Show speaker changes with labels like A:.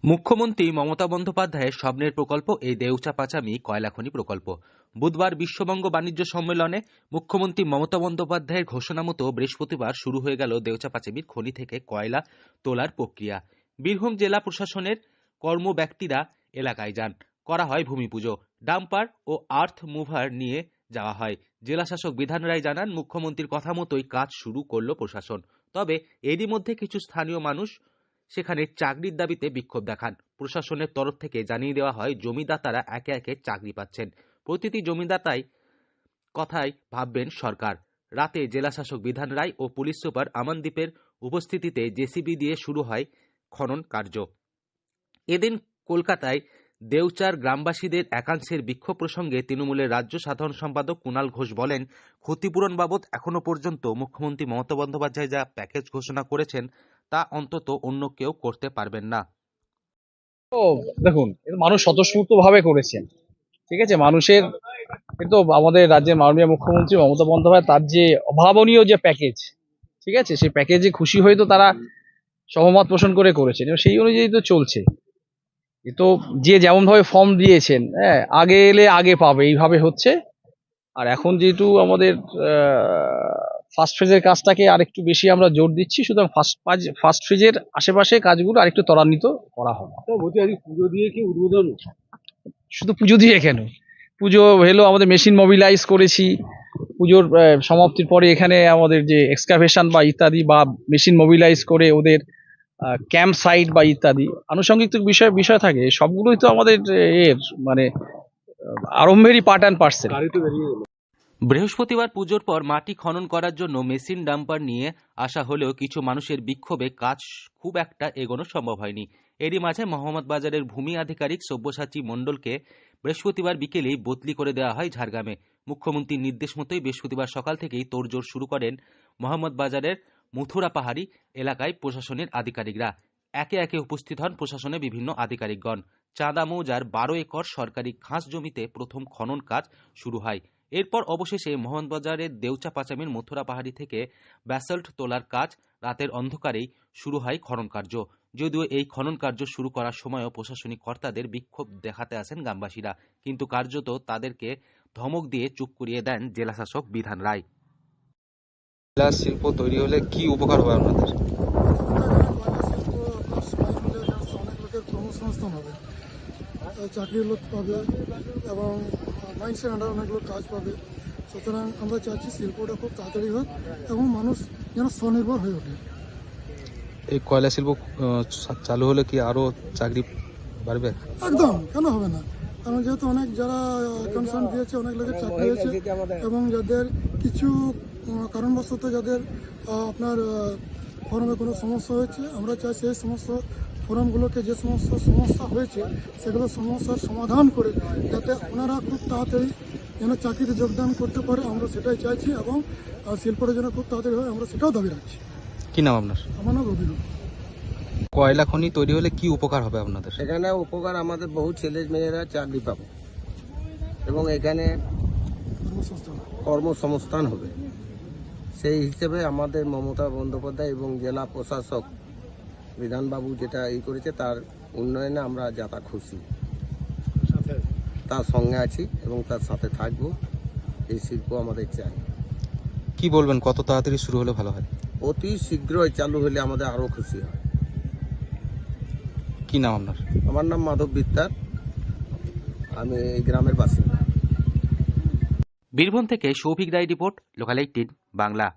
A: মুখ্যমন্ত্রী মমতা বন্দ্যোপাধ্যায়ের স্বপ্নের প্রকল্প এই দেউচা পাচামি কয়লা খনি প্রকল্প। বুধবার বিশ্ববঙ্গ বাণিজ্য সম্মেলনে মুখ্যমন্ত্রী মমতা বন্দ্যোপাধ্যায়ের ঘোষণা মতো বৃহস্পতিবার শুরু হয়ে গেল দেউচা পাচামির খনি থেকে কয়লা তোলার প্রক্রিয়া। বীরভূম জেলা প্রশাসনের কর্মব্যক্তিরা এলাকায় যান, করা হয় ভূমি পুজো, ডাম্পার ও আর্থ মুভার নিয়ে যাওয়া হয়। জেলাশাসক বিধান রায় জানান, মুখ্যমন্ত্রীর কথা মতোই কাজ শুরু করল প্রশাসন। তবে এরই মধ্যে কিছু স্থানীয় মানুষ সেখানে চাকরির দাবিতে বিক্ষোভ দেখান। প্রশাসনের তরফ থেকে জানিয়ে দেওয়া হয়, জমিদাতারা একে একে চাকরি পাচ্ছেন। প্রতিটি জমিদাতাই কথাই ভাববেন সরকার। রাতে জেলাশাসক বিধান রায় ও পুলিশ সুপার আমানদীপের উপস্থিতিতে জেসিবি দিয়ে শুরু হয় খনন কার্য। এদিন কলকাতায় দেউচার গ্রামবাসীদের একাংশের বিক্ষোভ প্রসঙ্গে তৃণমূলের রাজ্য সাধারণ সম্পাদক কুণাল ঘোষ বলেন, ক্ষতিপূরণ বাবদ এখনো পর্যন্ত মুখ্যমন্ত্রী মমতা বন্দ্যোপাধ্যায় যা প্যাকেজ ঘোষণা করেছেন তা অন্তত অন্য কেউ করতে পারবেন না।
B: দেখুন, মানুষ স্বতঃস্ফূর্ত ভাবে করেছেন, ঠিক আছে। মানুষের কিন্তু আমাদের রাজ্যের মাননীয় মুখ্যমন্ত্রী মমতা বন্দ্যোপাধ্যায় তার যে অভাবনীয় যে প্যাকেজ, ঠিক আছে, সেই প্যাকেজে খুশি হয়ে তো তারা সহমত পোষণ করেছেন এবং সেই অনুযায়ী তো চলছে। এ তো যে যেমন ভাবে ফর্ম দিয়েছেন, হ্যাঁ, আগে এলে আগে পাবে, এইভাবে হচ্ছে। আর এখন যেহেতু আমাদের ফার্স্ট ফেজের কাজটাকে আরেকটু বেশি আমরা জোর দিচ্ছি, সুতরাং ফার্স্ট ফেজের আশেপাশে কাজগুলো আরেকটু ত্বরান্বিত করা হবে।
C: পুজো দিয়ে কি উদ্বোধন?
B: শুধু পুজো দিয়ে কেন, পুজো হলো, আমাদের মেশিন মোবিলাইজ করেছি। পুজোর সমাপ্তির পরে এখানে আমাদের যে এক্সকাভেশন বা ইত্যাদি বা মেশিন মোবিলাইজ করে ওদের ক্যাম্প সাইট বা ইত্যাদি আনুষঙ্গিক বিষয় থাকে, সবগুলোই তো আমাদের এর মানে আরম্ভেরই পার্ট অ্যান্ড পার্সেল।
A: বৃহস্পতিবার পুজোর পর মাটি খনন করার জন্য মেশিন ডাম্পার নিয়ে আসা হলেও কিছু মানুষের বিক্ষোভে কাজ খুব একটা এগোনো সম্ভব হয়নি। এরই মাঝে মোহাম্মদবাজারের ভূমি আধিকারিক সব্যসাচী মণ্ডলকে বৃহস্পতিবার বিকেলেই বদলি করে দেওয়া হয় ঝাড়গ্রামে। মুখ্যমন্ত্রীর নির্দেশ মতোই বৃহস্পতিবার সকাল থেকেই তোড়জোড় শুরু করেন মোহাম্মদবাজারের মথুরা পাহাড়ি এলাকায় প্রশাসনের আধিকারিকরা। একে একে উপস্থিত হন প্রশাসনের বিভিন্ন আধিকারিকগণ। চাঁদা মৌজার 12 একর সরকারি ঘাস জমিতে প্রথম খনন কাজ শুরু হয়। এরপর অবশেষে মোহনবাজারের দেউচা পাচামির মথুরা পাহাড়ি থেকে ব্যাসল্ট তোলার কাজ রাতের অন্ধকারেই শুরু হয় খনন কার্য। যদিও এই খনন কার্য শুরু করার সময়ও প্রশাসনিক কর্তাদের বিক্ষোভ দেখাতে আসেন গ্রামবাসীরা, কিন্তু কার্যত তাদেরকে ধমক দিয়ে চুপ করিয়ে দেন জেলাশাসক বিধান রায়।
D: কয়লা শিল্প তৈরি হলে কি উপকার হবে আপনাদের?
E: অনেক লোকের কর্মসংস্থান হবে, চাকরির লোক পাবে এবং মাইন্সের আন্ডার অনেক লোক কাজ পাবে। সুতরাং আমরা চাচ্ছি শিল্পটা খুব তাড়াতাড়ি হোক এবং মানুষ যেন স্বনির্ভর হয়ে ওঠে।
D: এই কয়লা শিল্প চালু হলে কি আরো চাকরি বাড়বে?
E: একদম, কেন হবে না? কারণ যেহেতু অনেক যারা কনসার্ন দিয়েছে, অনেক লোকের চাকরি হয়েছে এবং যাদের কিছু কারণবশত যাদের আপনার ফর্মে কোনো সমস্যা হয়েছে, আমরা চাই সেই সমস্ত ফর্মগুলোকে, যে সমস্ত সমস্যা হয়েছে সেগুলো সমস্যার সমাধান করে যাতে ওনারা খুব তাড়াতাড়ি যেন চাকরিতে যোগদান করতে পারে, আমরা সেটাই চাইছি এবং শিল্পটা যেন খুব তাড়াতাড়ি হয় আমরা সেটাও দাবি রাখছি।
D: কি নাম আপনার?
E: আমার নাম রবীন্দ্র।
D: কয়লা খনি তৈরি হলে কি উপকার হবে আপনাদের?
C: এখানে উপকার, আমাদের বহু ছেলে মেয়েরা চাকরি পাবে এবং এখানে কর্মসংস্থান হবে। সেই হিসেবে আমাদের মমতা বন্দ্যোপাধ্যায় এবং জেলা প্রশাসক বিধানবাবু যেটা করেছে তার উন্নয়নে আমরা যাতা খুশি, তার সঙ্গে আছি এবং তার সাথে থাকব। এই শিল্প আমাদের চাই।
D: কি বলবেন, কত তাড়াতাড়ি শুরু হলে ভালো হয়?
C: অতি শীঘ্রই চালু হলে আমাদের আরো খুশি হয়।
D: কি নাম আপনার?
C: আমার নাম মাধব বিত্তার, আমি এই গ্রামের বাসিন্দা।
A: বীরভূম থেকে সৌভিক রায় রিপোর্ট, লোকাল 18 বাংলা।